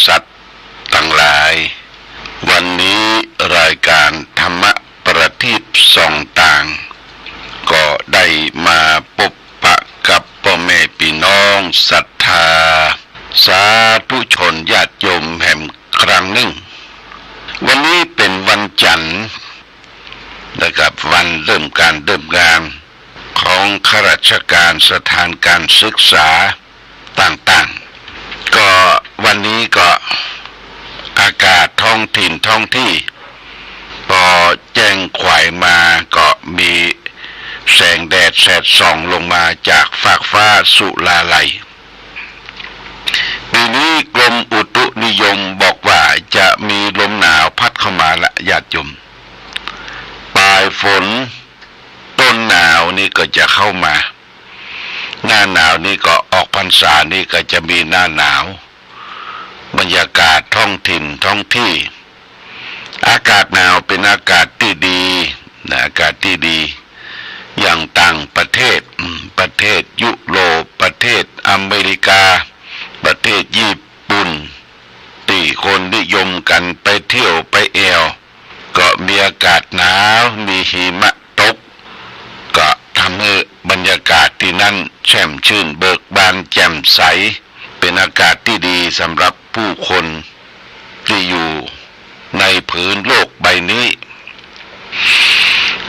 สัตว์ทั้งหลายวันนี้รายการธรรมะประทีปส่องต่างก็ได้มาพบปะกับพ่อแม่พี่น้องศรัทธาสาธุชนญาติโยมแห่งครั้งหนึ่งวันนี้เป็นวันจันทร์นะครับวันเริ่มงานของข้าราชการสถานการศึกษาต่างๆก็วันนี้ก็อากาศท้องถิ่นท้องที่พอแจ้งขวายมาก็มีแสงแดดแสดส่องลงมาจากฟากฟ้าสุราลัยปีนี้กรมอุตุนิยมบอกว่าจะมีลมหนาวพัดเข้ามาละญาติโยมปลายฝนต้นหนาวนี่ก็จะเข้ามาหน้าหนาวนี่ก็ออกพรรษานี่ก็จะมีหน้าหนาวบรรยากาศท้องถิ่นท้องที่อากาศหนาวเป็นอากาศที่ดีนะอากาศที่ดีอย่างต่างประเทศประเทศยุโรปประเทศอเมริกาประเทศญี่ปุ่นที่คนนิยมกันไปเที่ยวไปแอวก็มีอากาศหนาวมีหิมะตกก็ทำให้บรรยากาศที่นั่นแช่มชื่นเบิกบานแจ่มใสเป็นอากาศที่ดีสำหรับผู้คนที่อยู่ในผืนโลกใบนี้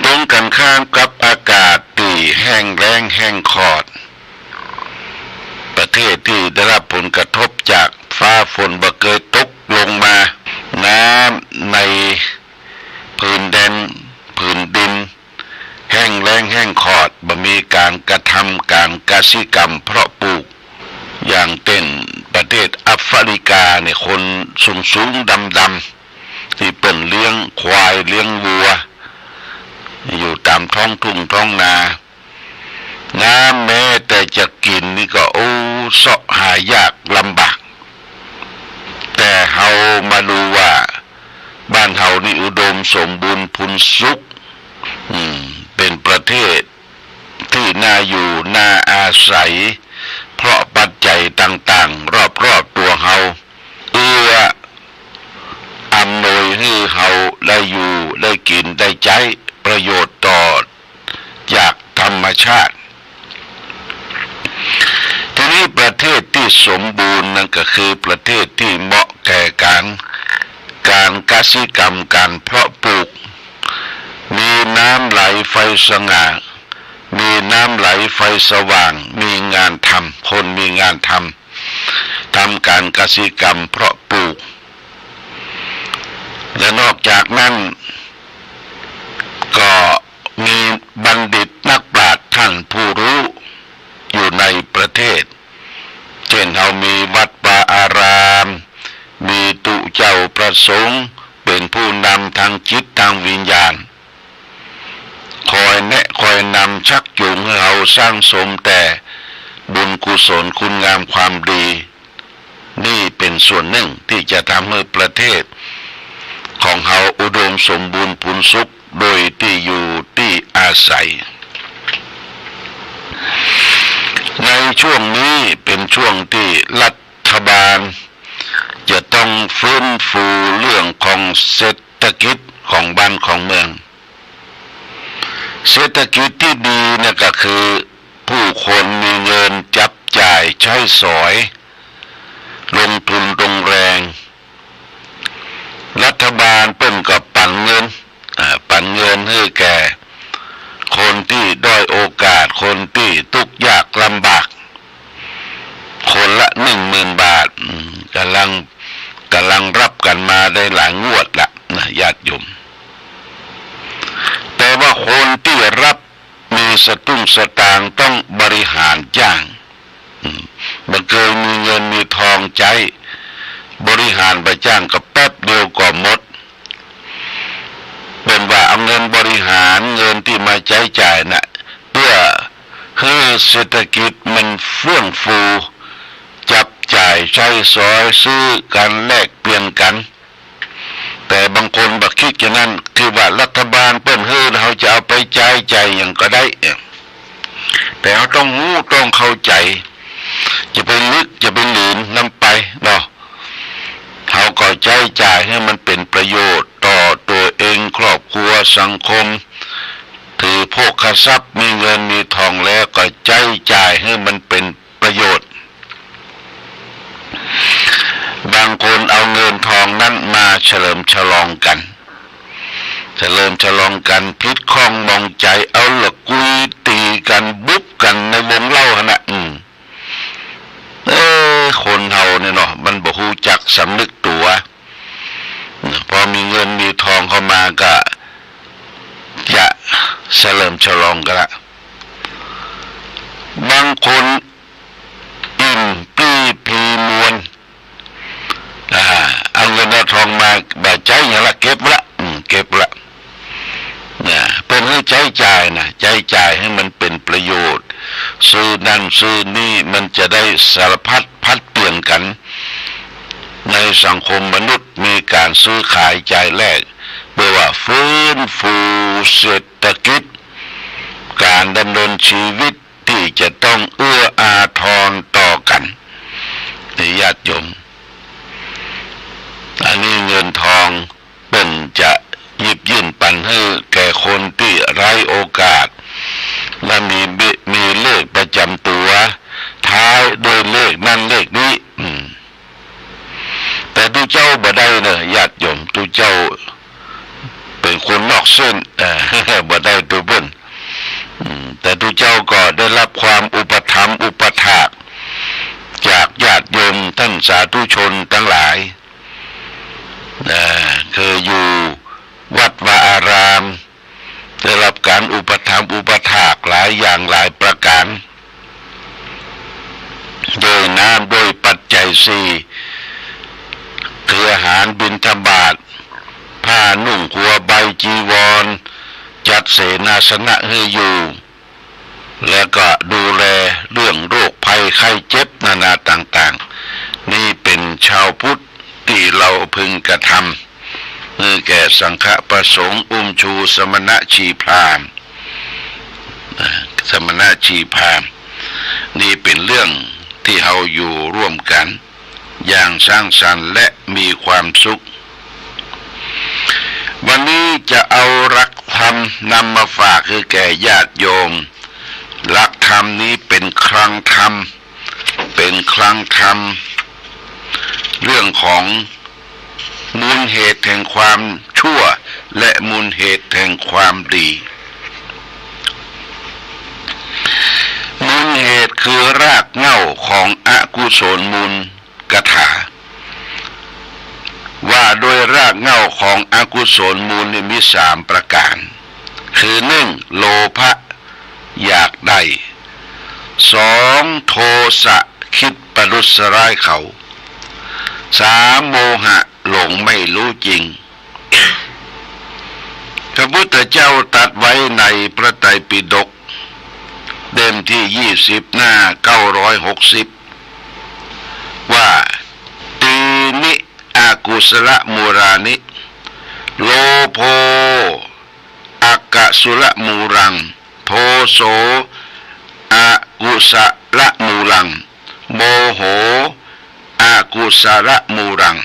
ตรงกันข้ามกับอากาศที่แห้งแล้งแห้งขอดประเทศที่ได้รับผลกระทบจากฟ้าฝนบ่เคยตกลงมาน้ำในผืนดินแห้งแล้งแห้งขอดบ่มีการกระทำการกสิกรรมเพาะปลูกอย่างเต้นประเทศแอฟริกาเนี่ยคนสูงดำที่เปิ่นเลี้ยงควายเลี้ยงวัวอยู่ตามท้องทุ่งท้องนาน้ำแม้แต่จะกินนี่ก็เสาะหายากลำบากแต่เฮามาดูว่าบ้านเฮานี่อุดมสมบูรณ์พูนสุขเป็นประเทศที่น่าอยู่น่าอาศัยเพราะปัจจัยต่างๆรอบๆตัวเฮาอำนวยให้เฮาได้อยู่ได้กินได้ใช้ประโยชน์ต่อจากธรรมชาติทีนี้ประเทศที่สมบูรณ์นั่นก็คือประเทศที่เหมาะแก่การกสิกรรมการเพาะปลูกมีน้ำไหลไฟสง่ามีน้ำไหลไฟสว่างมีงานทำคนมีงานทำการกสิกรรมเพาะปลูกและนอกจากนั้นก็มีบัณฑิตนักปราชญ์ท่านผู้รู้อยู่ในประเทศเช่นเรามีวัดป่าอารามมีตุเจ้าประสงค์เป็นผู้นำทางจิตทางวิญญาณคอยแนะคอยนำชักจูงให้เราสร้างสมแต่บุญกุศลคุณงามความดีนี่เป็นส่วนหนึ่งที่จะทำให้ประเทศของเราอุดมสมบูรณ์พูนสุขโดยที่อยู่ที่อาศัยในช่วงนี้เป็นช่วงที่รัฐบาลจะต้องฟื้นฟูเรื่องของเศรษฐกิจของบ้านของเมืองเศรษฐกิจที่ดีเนี่ยก็คือผู้คนมีเงินจับจ่ายใช้สอยลงทุนลงแรงรัฐบาลเปิ้นก็ปันเงินให้แก่คนที่ด้อยโอกาสคนที่ทุกข์ยากลำบากคนละ10,000 บาทกำลังรับกันมาได้หลายงวดละนะญาติโยมแต่ว่าคนที่รับมีสตุ้งสตางค์ต้องบริหารจ้างมันเคยมีเงินมีทองใจบริหารไปจ้างกับแป๊บเดียวก็หมดเป็นว่าเอาเงินบริหารเงินที่มาใช้จ่ายน่ะเพื่อให้เศรษฐกิจมันเฟื่องฟูจับจ่ายใช้สอยซื้อกันแลกเปลี่ยนกันแต่บางคนบักคิดอย่างนั้นคือว่ารัฐบาลเปิ้นให้เราจะเอาไปจ่ายอย่างก็ได้แต่เราต้องรู้ต้องเข้าใจจะไปลึกจะไปหลีนนำไปเนาะ สังคมถือโภคทรัพย์มีเงินมีทองแล้วก็ใจจ่ายให้มันเป็นประโยชน์บางคนเอาเงินทองนั้นมาเฉลิมฉลองกันพิษข้องมองใจเอาละกุยตีกันบุบกันในวงเล่าขณะคนเฮาเนี่ยเนาะมันบ่ฮู้จักสำนึกตัวพอมีเงินมีทองเข้ามาก็จะเฉลิมฉลองกันละบางคนอิ่มปี้พีมวนเอาเงินเอาทองมาบ่ใจอย่างละเก็บละเนี่ยเป็นให้ใจจ่ายนะใจจ่ายให้มันเป็นประโยชน์ซื้อนั่นซื้อนี่มันจะได้สารพัดพัดเปลี่ยนกันในสังคมมนุษย์มีการซื้อขายจ่ายแลกเพื่อว่าฟื้นฟูเศรษฐกิจการดำเนินชีวิตที่จะต้องเอื้ออาทรต่อกันญาติโยมอันนี้เงินทองเป็นจะหยิบยื่นปันให้แก่คนที่ไร้โอกาสและมีเลขประจำตัวท้ายด้วยเลขนั่นเลขนี้แต่ตัวเจ้าบ่ได้เนอะญาติโยมตัวเจ้าเป็นคนนอกเส้นบ่ได้ตัวเบิ้นแต่ตัวเจ้าก็ได้รับความอุปถัมภ์อุปถากจากญาติโยมท่านสาธุชนทั้งหลายเคยอยู่วัดวาอารามได้รับการอุปถัมภ์อุปถากหลายอย่างหลายประการโดยน้ำโดยปัจจัยสี่คืออาหารบิณฑบาตผ้านุ่งหัวใบจีวรจัดเสนาสนะให้อยู่แล้วก็ดูแลเรื่องโรคภัยไข้เจ็บนานาต่างๆนี่เป็นชาวพุทธที่เราพึงกระทำแก่สังฆประสงค์ชูสมณชีพราหมณ์นี่เป็นเรื่องที่เราอยู่ร่วมกันอย่างสร้างสรรค์และมีความสุขวันนี้จะเอาหลักธรรมนำมาฝากคือแก่ญาติโยมหลักธรรมนี้เป็นคลังธรรมเรื่องของมูลเหตุแห่งความชั่วและมูลเหตุแห่งความดีมูลเหตุคือรากเหง้าของอกุศลมูลกถาว่าโดยรากเหง้าของอกุศลมูลมี3ประการคือ1โลภะอยากได้2โทสะคิดประทุษร้ายเขา3โมหะหลงไม่รู้จริงพระพุทธเจ้าตรัสไว้ในพระไตรปิฎกเล่มที่20หน้า960ว่าตีนิอากุศลมูรานิโลโภอักสุลมูรังโทโสอากุศลมูรังโมโหอากุศลมูรัง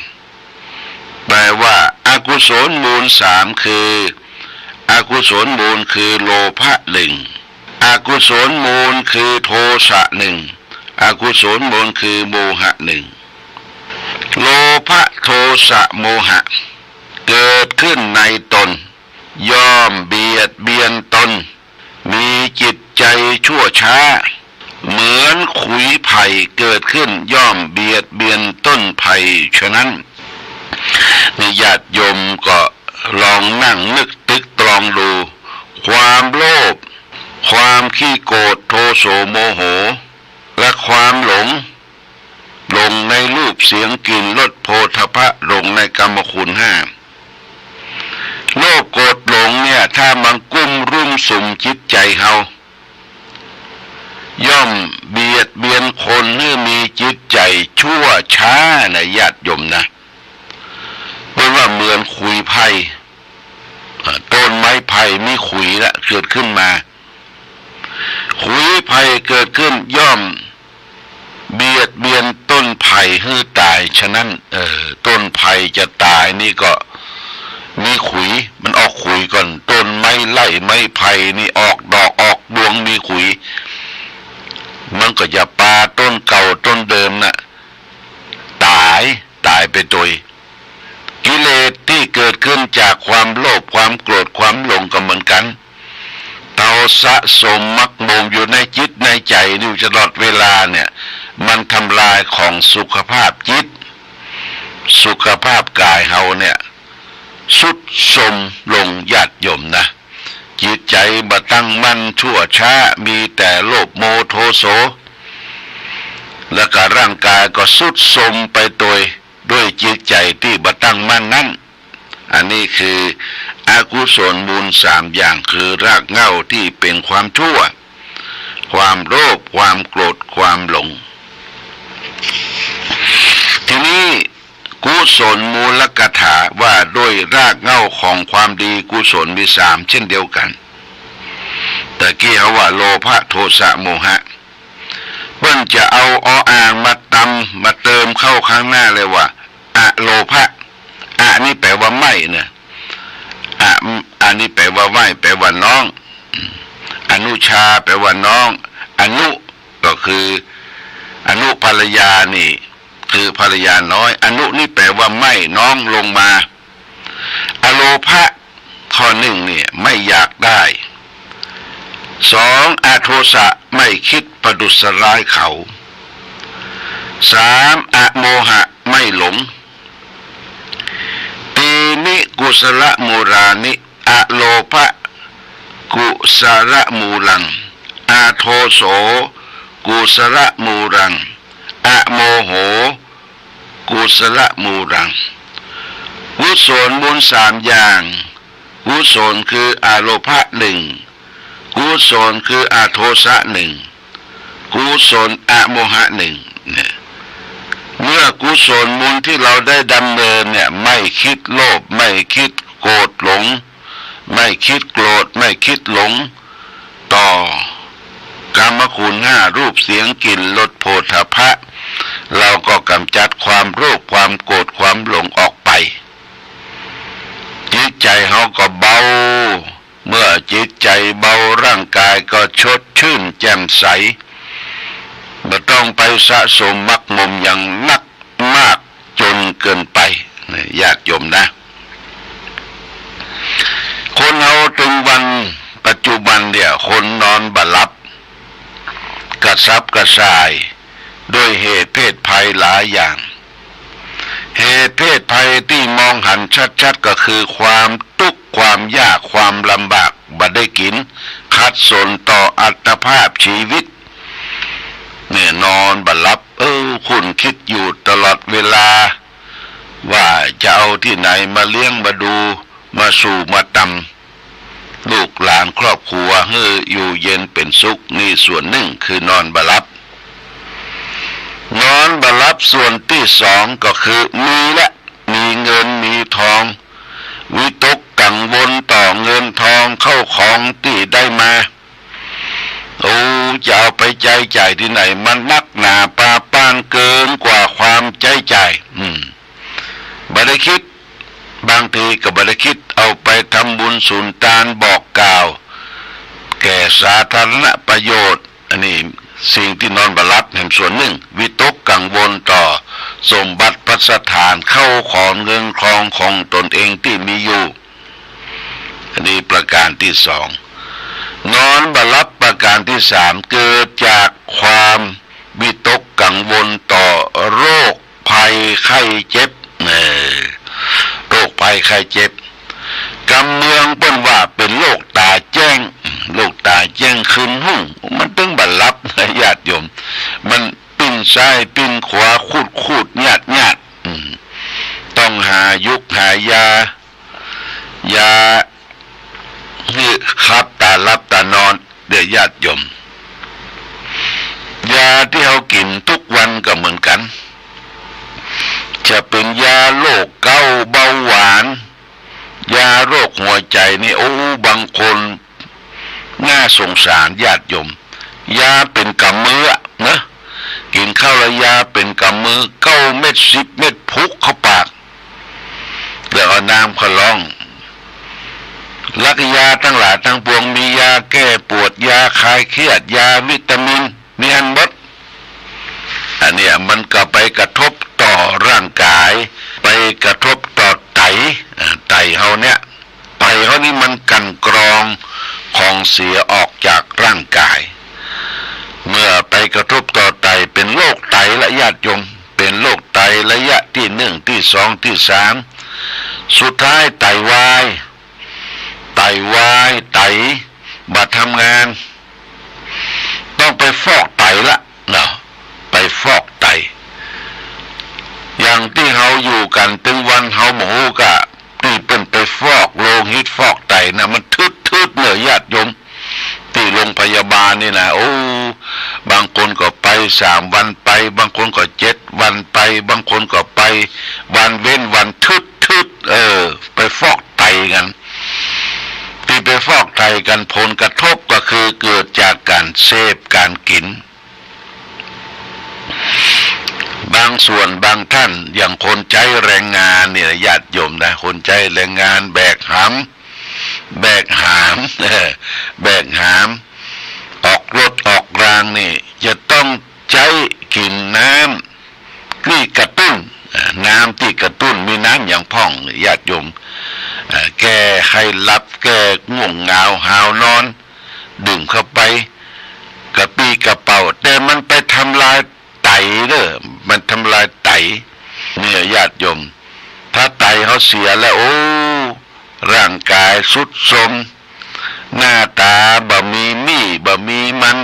แปลว่าอากุศลมูล3คืออากุศลมูลคือโลภะ1อากุศลมูลคือโทสะ1อากุศลมูลคือโมหะ1โลภะโทสะโมหะเกิดขึ้นในตนย่อมเบียดเบียนตนมีจิตใจชั่วช้าเหมือนขุยไผ่เกิดขึ้นย่อมเบียดเบียนต้นไผ่ฉะนั้นญาติโยมก็ลองนั่งนึกตึกตรองดูความโลภความขี้โกรธโทโสโมโหและความหลงในรูปเสียงกลิ่นรสโผฏฐัพพะหลงในกรรมคุณ5โลภโกรธหลงเนี่ยถ้ามันกุ้มรุ่มสุมจิตใจเฮาย่อมเบียดเบียนคนให้มีจิตใจชั่วช้านะญาติโยมนะเพราะว่าเหมือนขุยไผ่ต้นไม้ไผ่มีขุยละเกิดขึ้นมาขุยไผ่เกิดขึ้นย่อมเบียดเบียนต้นไผ่ให้ตายฉะนั้นต้นไผ่จะตายนี่ก็ มีขุยมันออกขุยก่อนต้นไม้ไล่ไม้ไผ่นี่ออกดอกออกดวงมีขุยมันก็จะปาต้นเก่าต้นเดิมน่ะตายไปโดยกิเลสที่เกิดขึ้นจากความโลภความโกรธความหลงก็เหมือนกันเตาสะสมมักโมมอยู่ในจิตในใจอยู่ตลอดเวลาเนี่ยมันทำลายของสุขภาพจิตสุขภาพกายเฮาเนี่ยสุดสมลงญาติโยมนะจิตใจบ่ตั้งมั่นชั่วช้ามีแต่โลภโมโทโสแล้วก็ร่างกายก็สุดสมไปด้วยจิตใจที่บ่ตั้งมั่นนั้นอันนี้คืออกุศลมูล3อย่างคือรากเหง้าที่เป็นความชั่วความโลภความโกรธความหลงทีนี้กุศลมูลกถาว่าด้วยรากเหง้าของความดีกุศลมี3เช่นเดียวกันแต่กี้เขาว่าโลภะโทสะโมหะเพิ่นจะเอาอ่างมามาเติมเข้าข้างหน้าเลยว่าอะโลภะอะนี่แปลว่าไม่เนี่ยอันนี้แปลว่าไม่แปลว่าน้องอนุชาแปลว่าน้องอนุก็คืออนุภรรยานี่คือภรรยาน้อยอนุนี่แปลว่าไม่น้องลงมาอโลภะข้อหนึ่งเนี่ยไม่อยากได้2อโทสะไม่คิดประดุษร้ายเขา3อโมหะไม่หลงตีนิกุศลมูรานิอโลภะกุศลมูลังอโทโสกุศลมูรังอโมโหกุศลมูรังกุศลมูล3อย่างกุศลคืออโลภะ1กุศลคืออโทสะ1กุศลอโมหะ1เนี่ยเมื่อกุศลมูลที่เราได้ดำเนินเนี่ยไม่คิดโลภไม่คิดโกรธหลงไม่คิดโกรธไม่คิดหลงต่อกามคุณ5รูปเสียงกลิ่นรสโผฏฐัพพะเราก็กำจัดความโลภความโกรธความหลงออกไปจิตใจเขาก็เบาเมื่อจิตใจเบาร่างกายก็ชดชื่นแจ่มใสไม่ต้องไปสะสมมักมมอย่างนักมากจนเกินไปญาติโยมนะคนเราถึงวันปัจจุบันเนี่ยคนนอนบ่หลับกระซับกระส่ายด้วยเหตุเพศภัยหลายอย่างเหตุเพศภัยที่มองหันชัดๆก็คือความทุกข์ความยากความลำบากบ่ได้กินขัดสนต่ออัตภาพชีวิตเนี่ยนอนบ่หลับคุณคิดอยู่ตลอดเวลาว่าจะเอาที่ไหนมาเลี้ยงมาดูมาสู่มาตำลูกหลานครอบครัวให้อยู่เย็นเป็นสุขนี่ส่วนหนึ่งคือนอนบ่หลับนอนบ่หลับส่วนที่2ก็คือมีเงินมีทองวิตกกังวลต่อเงินทองเข้าของที่ได้มาจะเอาไปใจจ่ายที่ไหนมันนักหนาปาปานเกินกว่าความใจจ่ายบ่ได้คิดบางทีก็บ่ได้คิดเอาไปทำบุญสุนทานบอกกล่าวแก่สาธารณประโยชน์อันนี้สิ่งที่นอนบ่หลับแห่งส่วนหนึ่งวิตกกังวลต่อสมบัติพัสถานเข้าของเงินครองของตนเองที่มีอยู่อันนี้ประการที่2นอนบ่หลับประการที่3เกิดจากความวิตกกังวลต่อโรคภัยไข้เจ็บโรคภัยไข้เจ็บกำเมืองเปิ้นว่าเป็นโรคตาแจ้งคืนหุ่งมันตึงบ่หลับนะญาติโยมมันปิ้นซ้ายปิ้นขวาคูดญาติต้องหายุกหายานี่ครับตาหลับตานอนเดี๋ยวญาติโยมยาที่เขากินทุกวันก็เหมือนกันจะเป็นยาโรคเกาต์เบาหวานยาโรคหัวใจนี่บางคนน่าสงสารญาติโยมยาเป็นกำมือนะกินข้าวระยาเป็นกำมือ9 เม็ด10 เม็ดพุกเข้าปากแล้วเอาน้ำขลอง ลักยาทั้งหลายทั้งปวงมียาแก้ปวดยาคลายเครียดยาวิตามินมีอันหมดอันเนี้ยมันก็ไปกระทบต่อร่างกายไปกระทบต่อไตเฮาเนี่ยไตเฮานี่มันกันกรองของเสียออกจากร่างกายเมื่อไปกระทบต่อไตเป็นโรคไตและญาติโยมเป็นโรคไตระยะที่1ที่2ที่3สุดท้ายไตวายไตบัดทำงานต้องไปฟอกไตละเนาะไปฟอกไตอย่างที่เฮาอยู่กันถึงวันเฮาหมูกะที่เป็นไปฟอกโลหิตฟอกไตนะมันทึดเนื้อญาติโยมที่โรงพยาบาลนี่นะโอ้บางคนก็ไป3 วันไปบางคนก็7 วันไปบางคนก็ไปวันเว้นวันทึดไปฟอกไตกันที่ไปฟอกไตกันผลกระทบก็คือเกิดจากการเสพการกินบางส่วนบางท่านอย่างคนใช้แรงงานเนี่ยญาติโยมนะคนใช้แรงงานแบกหามแบกหามออกรถออกรางนี่จะต้องใช้กินน้ำที่กระตุ้นน้ำที่กระตุ้นมีน้ำอย่างพ่องญาติโยมแก้ให้หลับแก้ง่วงเหงาหาวนอนดื่มเข้าไปกระปี้กระเป๋าแต่มันไปทำลายไตมันทำลายไตเนี่ยญาติโยมถ้าไตเขาเสียแล้วโอ้ร่างกายทรุดโทรมหน้าตาบ่มีมี่บ่มีมัน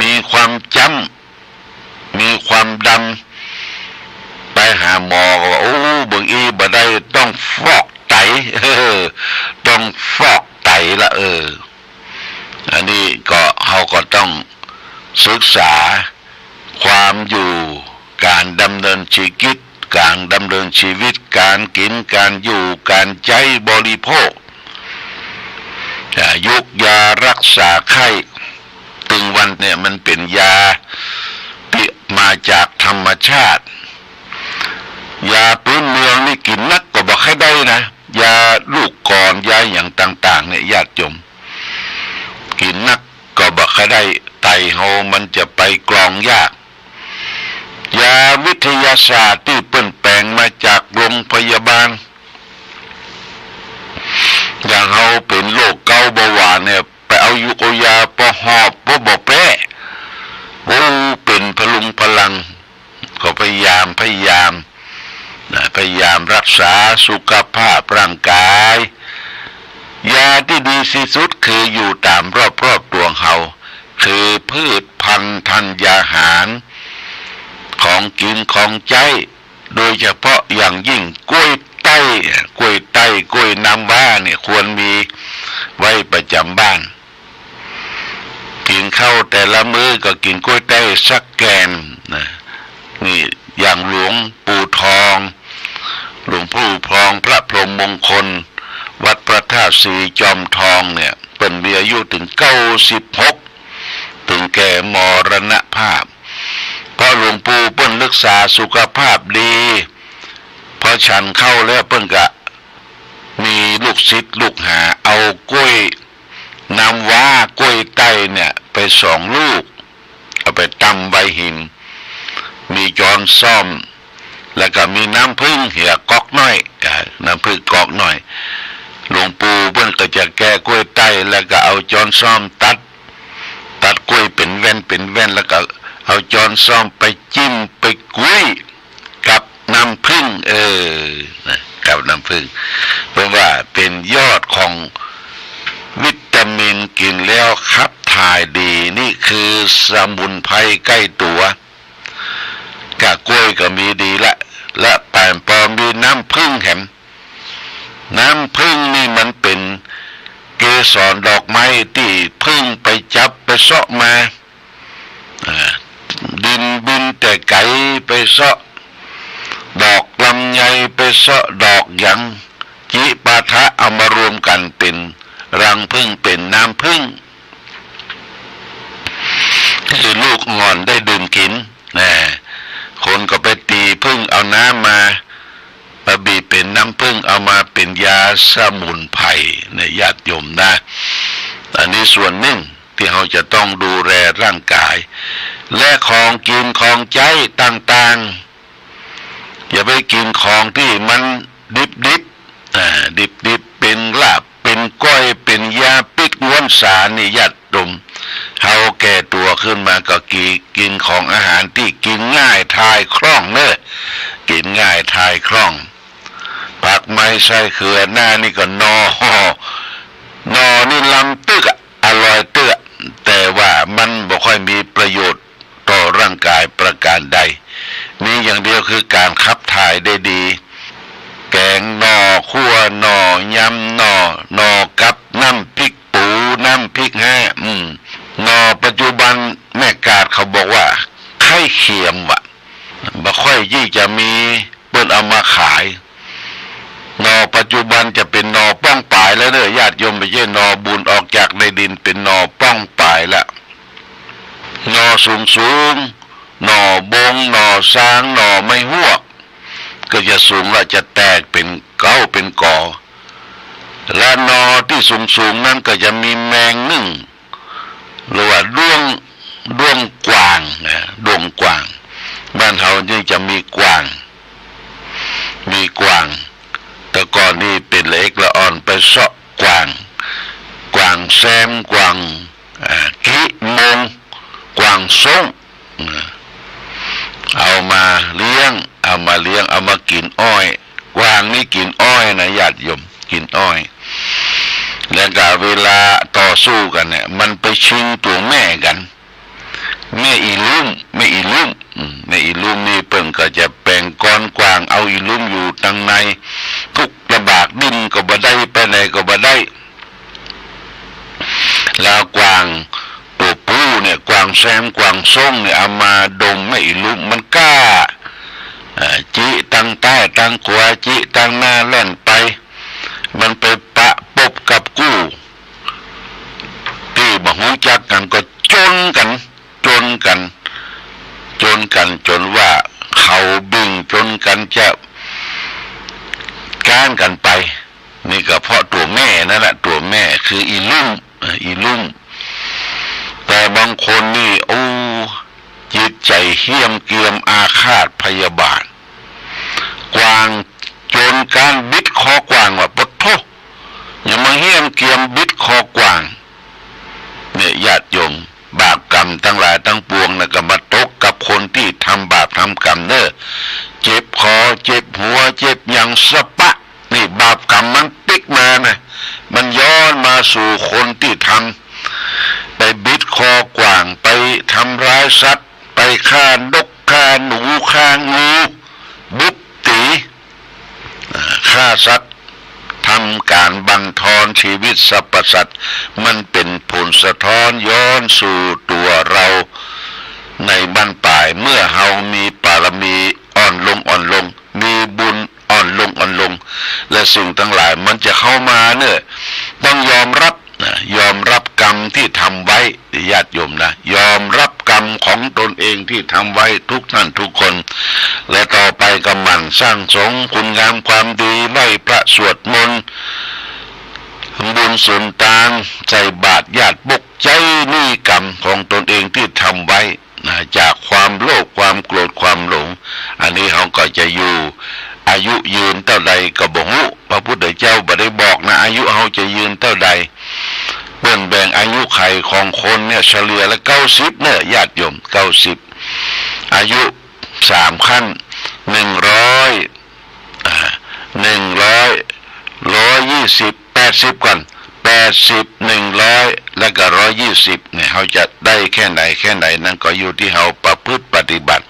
มีความจำมีความดำไปหาหมอก็ว่าโอ้บางอีบ่ได้ต้องฟอกไตต้องฟอกไตละอันนี้ก็เขาก็ต้องศึกษาความอยู่การดำเนินชีวิตการดำเนินชีวิตการกินการอยู่การใช้บริโภคยุกยารักษาไข้ตึงวันเนี่ยมันเป็นยาที่มาจากธรรมชาติยาพื้นเมืองนี่กินนักก็บอกให้ได้นะยาลูกกรยาอย่างต่างๆเนี่ยญาติโยมกินนักก็บอกให้ได้ไตเฮามันจะไปกรองยากยาวิทยาศาสตร์ที่เปลี่ยนแปลงมาจากโรงพยาบาลอย่างเฮาเป็นโรคเกาต์เบาหวานเนี่ยไปเอายาปหอบบ่แพ้โอ้เป็นพลุงพลังก็พยายามรักษาสุขภาพร่างกายยาที่ดีที่สุดคืออยู่ตามรอบตัวเฮาคือพืชพันธุ์ธัญญาหารของกินของใจโดยเฉพาะอย่างยิ่งกล้วยไต้กล้วยน้ำว้าเนี่ยควรมีไว้ประจำบ้านกินข้าวแต่ละมื้อก็กินกล้วยไต้สักแกนนะนี่อย่างหลวงปู่ทองหลวงปู่พรองพระพรหมมงคลวัดพระธาตุศรีจอมทองเนี่ยเป็นมีอายุถึง96ถึงแก่มรณภาพเพราะหลวงปู่เปิ้นรักษาสุขภาพดีพอฉันเข้าแล้วเปิ้นก็มีลูกศิษย์ลูกหาเอากล้วยน้ำว้ากล้วยไต้เนี่ยไป2 ลูกเอาไปตำใบหินมีจอนซ่อมแล้วก็มีน้ำผึ้งเหี่ยก๊อกน้อยน้ำผึ้งก๊อกน้อยหลวงปู่เพิ่นก็จะแก้กล้วยไต้แล้วก็เอาจอนซ่อมตัดกล้วยเป็นแว่นแล้วก็เอาจอนซ่อมไปจิ้มไปกุ้ยกับน้ำผึ้งกับน้ำผึ้งเพราะว่าเป็นยอดของวิตามินกินแล้วขับถ่ายดีนี่คือสมุนไพรใกล้ตัวกะกล้วยก็มีดีละและแปมปอมีน้ำผึ้งแหมน้ำผึ้งนี่มันเป็นเกสรดอกไม้ที่ผึ้งไปจับไปเสาะมาดินบินแต่ไก่ไปเสาะดอกลำไยไปเสาะดอกหยังจิปาถะเอามารวมกันเป็นรังผึ้งเป็นน้ำผึ้งคือลูกงอนได้ดื่มกินคนก็ไปตีผึ้งเอาน้ำมา ปะบีเป็นน้ำผึ้งเอามาเป็นยาสมุนไพรในญาติโยมนะอันนี้ส่วนหนึ่งที่เราจะต้องดูแลร่างกายและของกินของใจต่างๆอย่าไปกินของที่มันดิบเป็นลาบเป็นก้อยเป็นยาปิกง้วนสารนี่ญาติโยมเฮาแก่ตัวขึ้นมาก็กินของอาหารที่กินง่ายทายคล่องเนอะกินง่ายทายคล่องผักไม้ใส่เขือหน้านี่ก็นอนี่ลำตึกอร่อยเตื้อแต่ว่ามันบ่ค่อยมีประโยชน์ต่อร่างกายประการใดมีอย่างเดียวคือการขับถ่ายได้ดีแกงหน่อคั่วหน่อยำหน่อกับน้ำพริกปูน้ำพริกแห้หน่อปัจจุบันแม่กาดเขาบอกว่าไข่เค็มว่ะบ่ค่อยยี่จะมีเปิ้นเอามาขายหน่อปัจจุบันจะเป็นหน่อป้องปลายแล้วเด้อญาติโยมไม่ใช่หน่อบุญออกจากในดินเป็นหน่อป้องปลายแล้วหน่อสูงหน่อบงหน่อสร้างหน่อไม่หวกก็จะสูงแล้วจะแตกเป็นเก้าเป็นกอและหน่อที่สูงนั้นก็จะมีแมงนึ่งหรือว่าด้วงกวางนะด้วงกวางบ้านเฮานี่จะมีกวางแต่ก่อนนี่เป็นเล็กละอ่อนไปเสาะกวางแซมกวางกิมงกวางส้งเอามาเลี้ยงเอามากินอ้อยกวางนี่กินอ้อยนะญาติโยมกินอ้อยแล้วก็เวลาต่อสู้กันเนี่ยมันไปชิงตัวแม่กันแม่อีลุ่มนี่เปิ้นก็จะแปลงก้อนกวางเอาอีลุ่มอยู่ตั้งในทุกระบากดินก็บ่ได้ไปไหนก็บ่ได้แล้วกวางตัวผู้เนี่ยกวางแซมกวางส้งเนี่ยเอามาดมไม่อีลุ่มมันกล้าจิตั้งใต้ตั้งขวาจิตั้งหน้าแล่นไปมันไปปะปบกับกู้ที่บ่ฮู้จักกันก็จนกันจนว่าเขาบิ่งจนกันจะก้านกันไปนี่ก็เพราะตัวแม่นั่นแหละตัวแม่คืออีลุ่มแต่บางคนนี่โอ้จิตใจเหี้ยมเกียมอาฆาตพยาบาทกวางจนการบิดคอกวางว่าปะโทอย่ามาเหี้ยมเกียมบิดคอกวางเนี่ยญาติโยมบาปกรรมทั้งหลายทั้งปวงนะก็มาตกกับคนที่ทำบาปทำกรรมเนอะเจ็บคอเจ็บหัวเจ็บอย่างสะปะนี่บาปกรรมมันติ๊กมานะมันย้อนมาสู่คนที่ทำไปบิดคอกวางไปทำร้ายสัตว์ไปฆ่านกฆ่าหนูฆ่างูบุบตีฆ่าสัตว์ทำการบังทอนชีวิตสรรพสัตว์มันเป็นผลสะท้อนย้อนสู่ตัวเราในบั้นปลายเมื่อเฮามีบารมีอ่อนลงมีบุญอ่อนลงและสิ่งทั้งหลายมันจะเข้ามาเนี่ยต้องยอมรับกรรมที่ทำไว้ญาติโยมนะยอมรับกรรมของตนเองที่ทำไว้ทุกท่านทุกคนและต่อไปก็หมั่นสร้างสงฆ์คุณงามความดีไหว้พระสวดมนต์บุญส่วนต่างใจบาตรญาติบกใจนี่กรรมของตนเองที่ทำไว้จากความโลภความโกรธความหลงอันนี้เขาก็จะอยู่อายุยืนเท่าใดก็บ่ฮู้พระพุทธเจ้าบ่ได้บอกนะอายุเขาจะยืนเท่าใดเบิ่งแบ่งอายุไขของคนเนี่ยเฉลี่ยละ90เนี่ยญาติโยม90อายุ3ขั้น120 80ก่อน80 100แล้วก็120เนี่ยเขาจะได้แค่ไหนนั่นก็อยู่ที่เขาประพฤติปฏิบัติ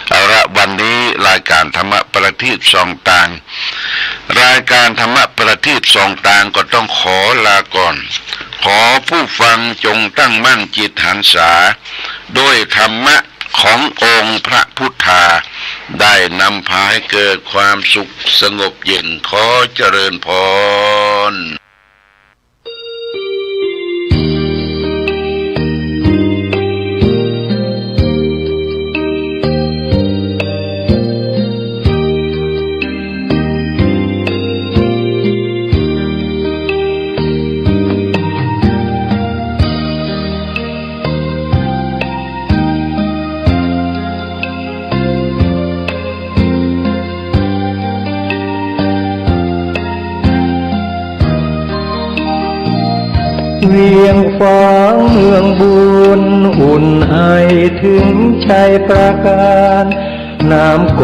เอาละวันนี้รายการธรรมะประทีปส่องต่างรายการธรรมะประทีปส่องต่างก็ต้องขอลาก่อนขอผู้ฟังจงตั้งมั่นจิตหันษาด้วยธรรมะขององค์พระพุทธาได้นำพาให้เกิดความสุขสงบเย็นขอเจริญพร เวียงฟ้างเมืองบุญอุ่นไอถึงชัยประการน้ำก